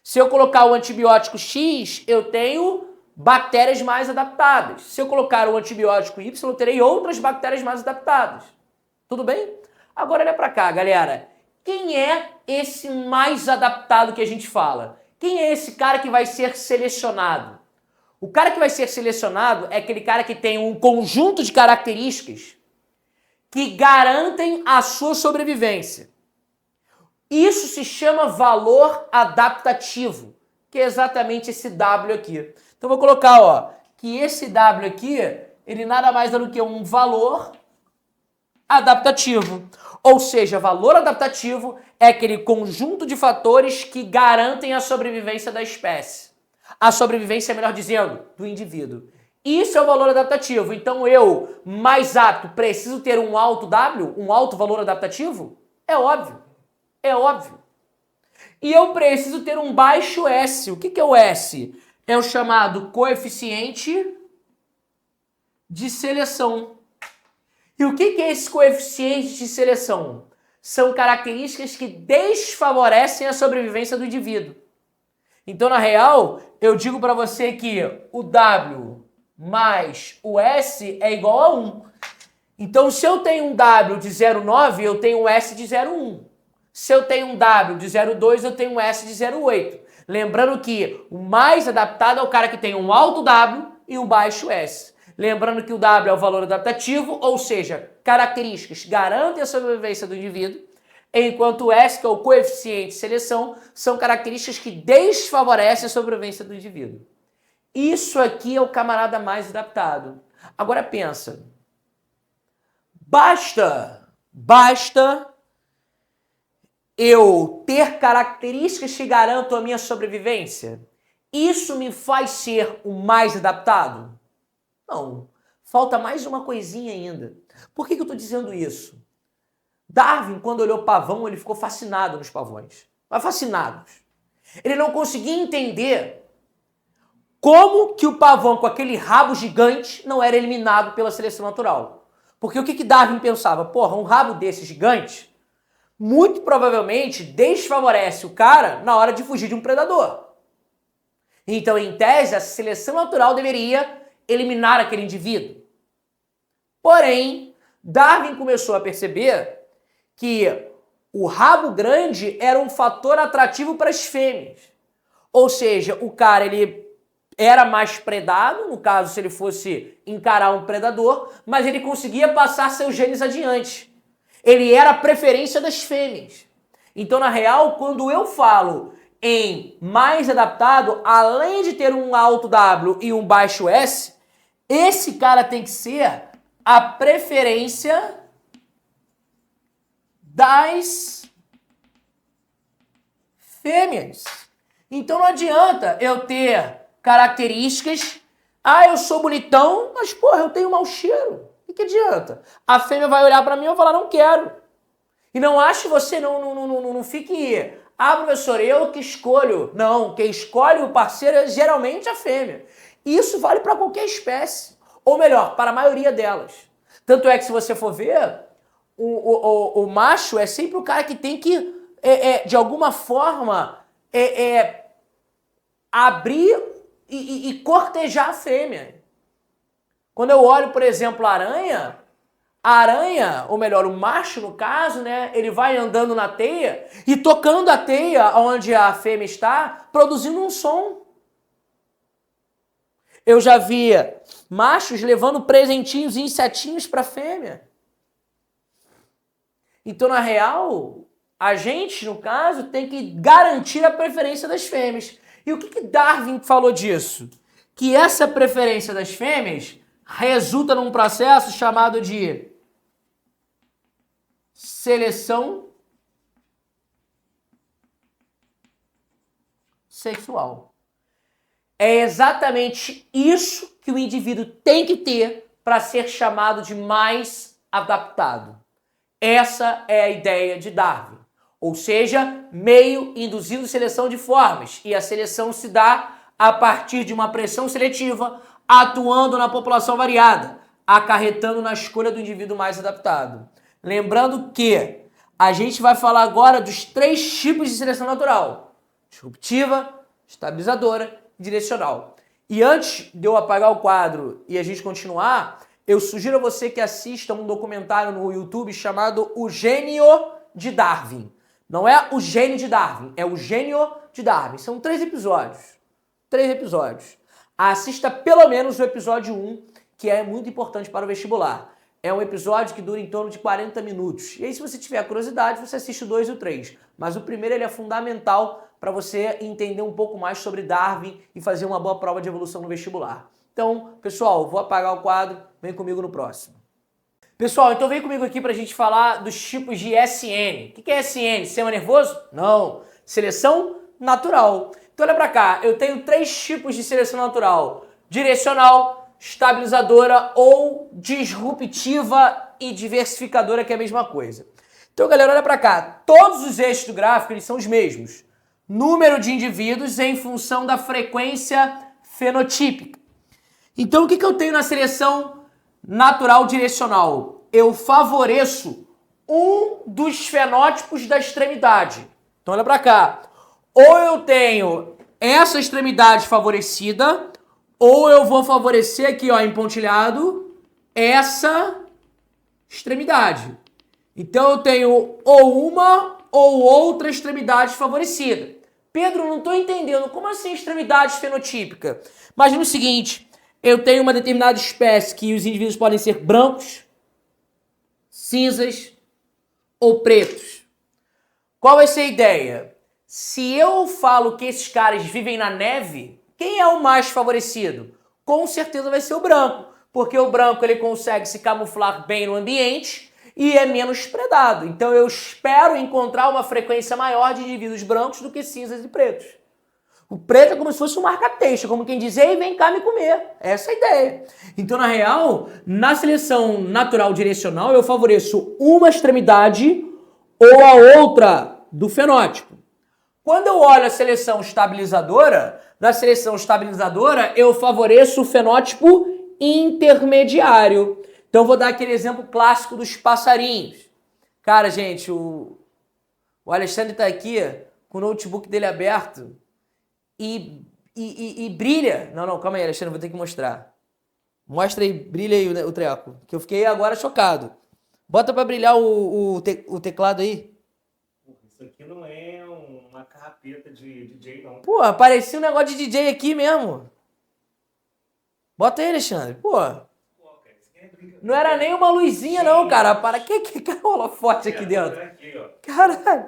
Se eu colocar o antibiótico X, eu tenho bactérias mais adaptadas. Se eu colocar o antibiótico Y, eu terei outras bactérias mais adaptadas. Tudo bem? Agora olha para cá, galera. Quem é esse mais adaptado que a gente fala? Quem é esse cara que vai ser selecionado? O cara que vai ser selecionado é aquele cara que tem um conjunto de características que garantem a sua sobrevivência. Isso se chama valor adaptativo, que é exatamente esse W aqui. Então vou colocar, ó, que esse W aqui, ele nada mais é do que um valor adaptativo. Ou seja, valor adaptativo é aquele conjunto de fatores que garantem a sobrevivência da espécie. A sobrevivência, melhor dizendo, do indivíduo. Isso é o valor adaptativo. Então eu, mais apto, preciso ter um alto W, um alto valor adaptativo? É óbvio. É óbvio. E eu preciso ter um baixo S. O que é o S? É o chamado coeficiente de seleção. E o que é esse coeficiente de seleção? São características que desfavorecem a sobrevivência do indivíduo. Então, na real, eu digo para você que o W mais o S é igual a 1. Então, se eu tenho um W de 0,9, eu tenho um S de 0,1. Se eu tenho um W de 0,2, eu tenho um S de 0,8. Lembrando que o mais adaptado é o cara que tem um alto W e um baixo S. Lembrando que o W é o valor adaptativo, ou seja, características que garantem a sobrevivência do indivíduo, enquanto o S, que é o coeficiente de seleção, são características que desfavorecem a sobrevivência do indivíduo. Isso aqui é o camarada mais adaptado. Agora pensa, basta eu ter características que garantam a minha sobrevivência? Isso me faz ser o mais adaptado? Não. Falta mais uma coisinha ainda. Por que eu estou dizendo isso? Darwin, quando olhou pavão, ele ficou fascinado nos pavões. Mas fascinado. Ele não conseguia entender como que o pavão com aquele rabo gigante não era eliminado pela seleção natural. Porque o que Darwin pensava? Porra, um rabo desse gigante muito provavelmente desfavorece o cara na hora de fugir de um predador. Então, em tese, a seleção natural deveria eliminar aquele indivíduo. Porém, Darwin começou a perceber que o rabo grande era um fator atrativo para as fêmeas. Ou seja, o cara ele era mais predado, no caso se ele fosse encarar um predador, mas ele conseguia passar seus genes adiante. Ele era a preferência das fêmeas. Então, na real, quando eu falo em mais adaptado, além de ter um alto W e um baixo S, esse cara tem que ser a preferência das fêmeas. Então não adianta eu ter características, eu sou bonitão, mas porra, eu tenho mau cheiro. O que adianta? A fêmea vai olhar pra mim e vai falar, não quero. E não ache você, não fique, professor, eu que escolho. Não, quem escolhe o parceiro é geralmente a fêmea. E isso vale para qualquer espécie. Ou melhor, para a maioria delas. Tanto é que se você for ver, o macho é sempre o cara que tem que, de alguma forma, abrir e cortejar a fêmea. Quando eu olho, por exemplo, a aranha, ou melhor, o macho no caso, né, ele vai andando na teia e tocando a teia onde a fêmea está, produzindo um som. Eu já vi machos levando presentinhos e insetinhos para a fêmea. Então, na real, a gente, no caso, tem que garantir a preferência das fêmeas. E o que Darwin falou disso? Que essa preferência das fêmeas resulta num processo chamado de seleção sexual. É exatamente isso que o indivíduo tem que ter para ser chamado de mais adaptado. Essa é a ideia de Darwin. Ou seja, meio induzindo seleção de formas. E a seleção se dá a partir de uma pressão seletiva atuando na população variada, acarretando na escolha do indivíduo mais adaptado. Lembrando que a gente vai falar agora dos 3 tipos de seleção natural: disruptiva, estabilizadora e direcional. E antes de eu apagar o quadro e a gente continuar, eu sugiro a você que assista um documentário no YouTube chamado O Gênio de Darwin. Não é o gênio de Darwin, é o gênio de Darwin. São 3 episódios. 3 episódios. Assista pelo menos o episódio 1, que é muito importante para o vestibular. É um episódio que dura em torno de 40 minutos. E aí, se você tiver curiosidade, você assiste o 2 e o 3. Mas o primeiro ele é fundamental para você entender um pouco mais sobre Darwin e fazer uma boa prova de evolução no vestibular. Então, pessoal, vou apagar o quadro, vem comigo no próximo. Pessoal, então vem comigo aqui para a gente falar dos tipos de SN. O que é SN? Sistema nervoso? Não. Seleção natural. Então olha para cá, eu tenho 3 tipos de seleção natural: direcional, estabilizadora ou disruptiva e diversificadora, que é a mesma coisa. Então, galera, olha para cá. Todos os eixos do gráfico eles são os mesmos. Número de indivíduos em função da frequência fenotípica. Então, o que eu tenho na seleção natural direcional? Eu favoreço um dos fenótipos da extremidade. Então, olha para cá. Ou eu tenho essa extremidade favorecida, ou eu vou favorecer aqui, ó, em pontilhado, essa extremidade. Então, eu tenho ou uma ou outra extremidade favorecida. Pedro, não estou entendendo. Como assim extremidade fenotípica? Imagina o seguinte: eu tenho uma determinada espécie que os indivíduos podem ser brancos, cinzas ou pretos. Qual vai ser a ideia? Se eu falo que esses caras vivem na neve, quem é o mais favorecido? Com certeza vai ser o branco, porque o branco ele consegue se camuflar bem no ambiente e é menos predado. Então eu espero encontrar uma frequência maior de indivíduos brancos do que cinzas e pretos. O preto é como se fosse um marca-texto, como quem diz: ei, vem cá me comer. Essa é a ideia. Então, na real, na seleção natural direcional, eu favoreço uma extremidade ou a outra do fenótipo. Quando eu olho a seleção estabilizadora, na seleção estabilizadora eu favoreço o fenótipo intermediário. Então, eu vou dar aquele exemplo clássico dos passarinhos. Cara, gente, o Alexandre está aqui com o notebook dele aberto e brilha. Não, calma aí, Alexandre, vou ter que mostrar. Mostra aí, brilha aí o treco, que eu fiquei agora chocado. Bota para brilhar o teclado aí. Isso aqui não é uma carrapeta de DJ, não. Pô, parecia um negócio de DJ aqui mesmo. Bota aí, Alexandre. Pô. Não era nem uma luzinha, não, cara. Para que é um holofote aqui dentro? Aqui, ó. Caralho.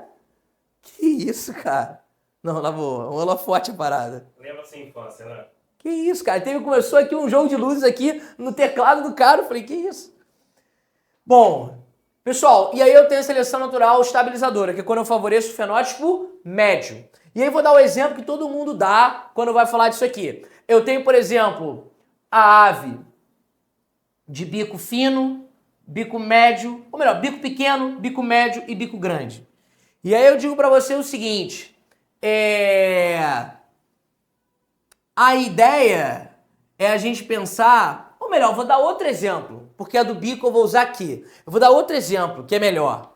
Que isso, cara? Não, na boa. Um holofote a parada. Lembra essa infância, né? Que isso, cara? Começou aqui um jogo de luzes aqui no teclado do cara. Eu falei, que isso? Bom, pessoal, e aí eu tenho a seleção natural estabilizadora, que é quando eu favoreço o fenótipo médio. E aí eu vou dar o exemplo que todo mundo dá quando vai falar disso aqui. Eu tenho, por exemplo, a ave de bico fino, bico médio, ou melhor, bico pequeno, bico médio e bico grande. E aí eu digo para você o seguinte, a ideia é a gente pensar, ou melhor, eu vou dar outro exemplo, porque a do bico eu vou usar aqui. Eu vou dar outro exemplo, que é melhor.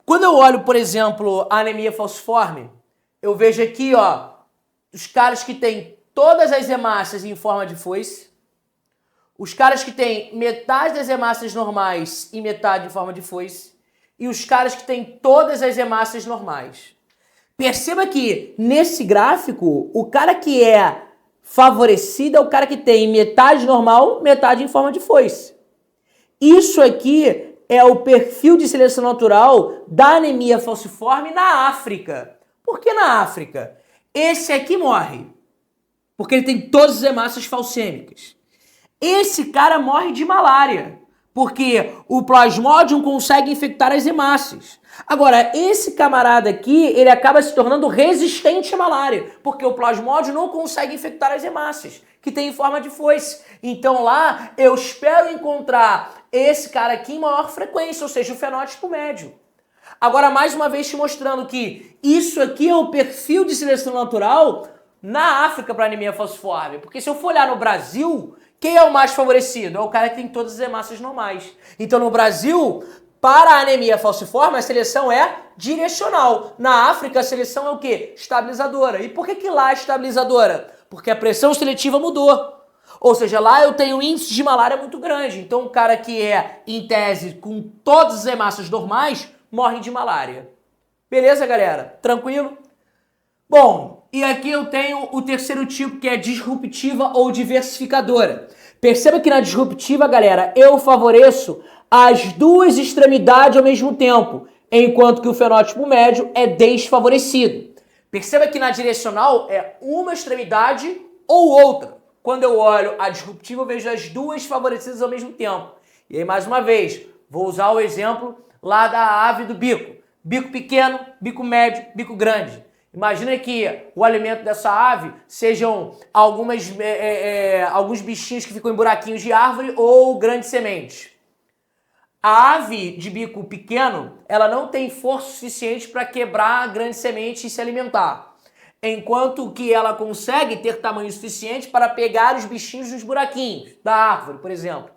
Quando eu olho, por exemplo, a anemia falciforme, eu vejo aqui, ó, os caras que têm todas as hemácias em forma de foice, os caras que têm metade das hemácias normais e metade em forma de foice, e os caras que têm todas as hemácias normais. Perceba que, nesse gráfico, o cara que é favorecido é o cara que tem metade normal, metade em forma de foice. Isso aqui é o perfil de seleção natural da anemia falciforme na África. Por que na África? Esse aqui morre, porque ele tem todas as hemácias falcêmicas. Esse cara morre de malária, porque o Plasmodium consegue infectar as hemácias. Agora, esse camarada aqui, ele acaba se tornando resistente à malária, porque o Plasmodium não consegue infectar as hemácias, que tem em forma de foice. Então lá, eu espero encontrar esse cara aqui em maior frequência, ou seja, o fenótipo médio. Agora, mais uma vez te mostrando que isso aqui é o perfil de seleção natural na África para anemia falciforme. Porque se eu for olhar no Brasil, quem é o mais favorecido? É o cara que tem todas as hemácias normais. Então, no Brasil, para a anemia falciforme, a seleção é direcional. Na África, a seleção é o quê? Estabilizadora. E por que lá é estabilizadora? Porque a pressão seletiva mudou. Ou seja, lá eu tenho um índice de malária muito grande. Então, o cara que é, em tese, com todas as hemácias normais, morre de malária. Beleza, galera? Tranquilo? Bom, e aqui eu tenho o terceiro tipo, que é disruptiva ou diversificadora. Perceba que na disruptiva, galera, eu favoreço as duas extremidades ao mesmo tempo, enquanto que o fenótipo médio é desfavorecido. Perceba que na direcional é uma extremidade ou outra. Quando eu olho a disruptiva, eu vejo as duas favorecidas ao mesmo tempo. E aí, mais uma vez, vou usar o exemplo lá da ave do bico. Bico pequeno, bico médio, bico grande. Imagina que o alimento dessa ave sejam alguns bichinhos que ficam em buraquinhos de árvore ou grandes sementes. A ave de bico pequeno, ela não tem força suficiente para quebrar a grande semente e se alimentar. Enquanto que ela consegue ter tamanho suficiente para pegar os bichinhos dos buraquinhos da árvore, por exemplo.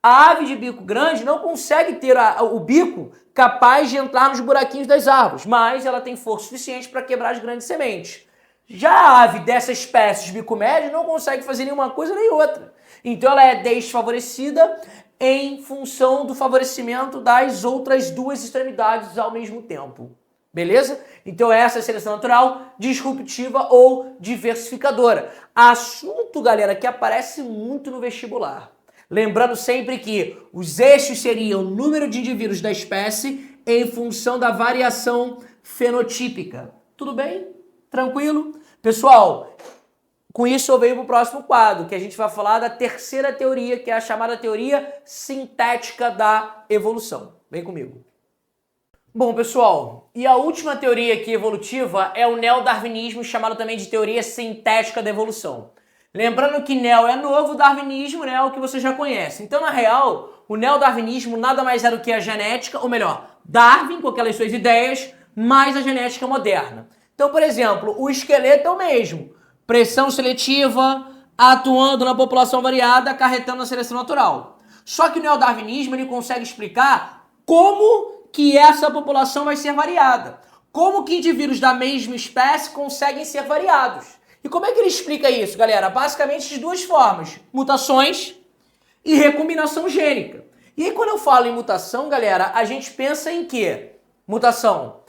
A ave de bico grande não consegue ter o bico capaz de entrar nos buraquinhos das árvores, mas ela tem força suficiente para quebrar as grandes sementes. Já a ave dessa espécie de bico médio não consegue fazer nenhuma coisa nem outra. Então ela é desfavorecida em função do favorecimento das outras duas extremidades ao mesmo tempo. Beleza? Então essa é a seleção natural disruptiva ou diversificadora. Assunto, galera, que aparece muito no vestibular. Lembrando sempre que os eixos seriam o número de indivíduos da espécie em função da variação fenotípica. Tudo bem? Tranquilo? Pessoal, com isso eu venho para o próximo quadro, que a gente vai falar da terceira teoria, que é a chamada teoria sintética da evolução. Vem comigo. Bom, pessoal, e a última teoria aqui evolutiva é o neodarwinismo, chamado também de teoria sintética da evolução. Lembrando que neo é novo, darwinismo é o que você já conhece. Então, na real, o neodarwinismo nada mais é do que a genética, ou melhor, Darwin com aquelas suas ideias, mais a genética moderna. Então, por exemplo, o esqueleto é o mesmo. Pressão seletiva, atuando na população variada, acarretando a seleção natural. Só que o neodarwinismo ele consegue explicar como que essa população vai ser variada. Como que indivíduos da mesma espécie conseguem ser variados. E como é que ele explica isso, galera? Basicamente de duas formas. Mutações e recombinação gênica. E aí quando eu falo em mutação, galera, a gente pensa em quê? Mutação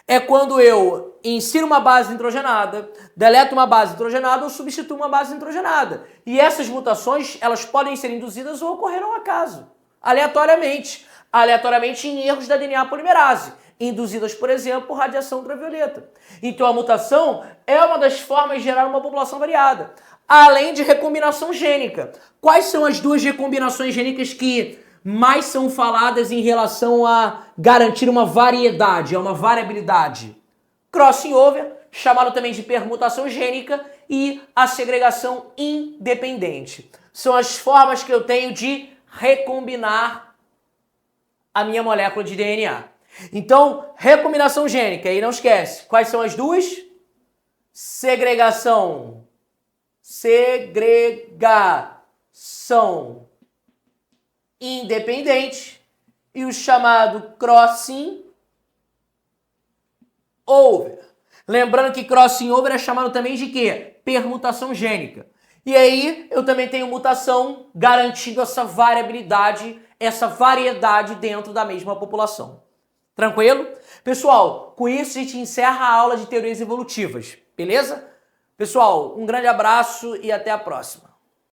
é quando eu insiro uma base nitrogenada, deleto uma base nitrogenada ou substituo uma base nitrogenada. E essas mutações, elas podem ser induzidas ou ocorrer ao acaso, aleatoriamente em erros da DNA polimerase, induzidas, por exemplo, por radiação ultravioleta. Então a mutação é uma das formas de gerar uma população variada, além de recombinação gênica. Quais são as duas recombinações gênicas que mais são faladas em relação a garantir uma variedade, uma variabilidade? Crossing over, chamado também de permutação gênica, e a segregação independente. São as formas que eu tenho de recombinar a minha molécula de DNA. Então, recombinação gênica, e não esquece, quais são as duas? Segregação independente e o chamado crossing over. Lembrando que crossing over é chamado também de quê? Permutação gênica. E aí eu também tenho mutação garantindo essa variabilidade, essa variedade dentro da mesma população. Tranquilo? Pessoal, com isso a gente encerra a aula de teorias evolutivas, beleza? Pessoal, um grande abraço e até a próxima.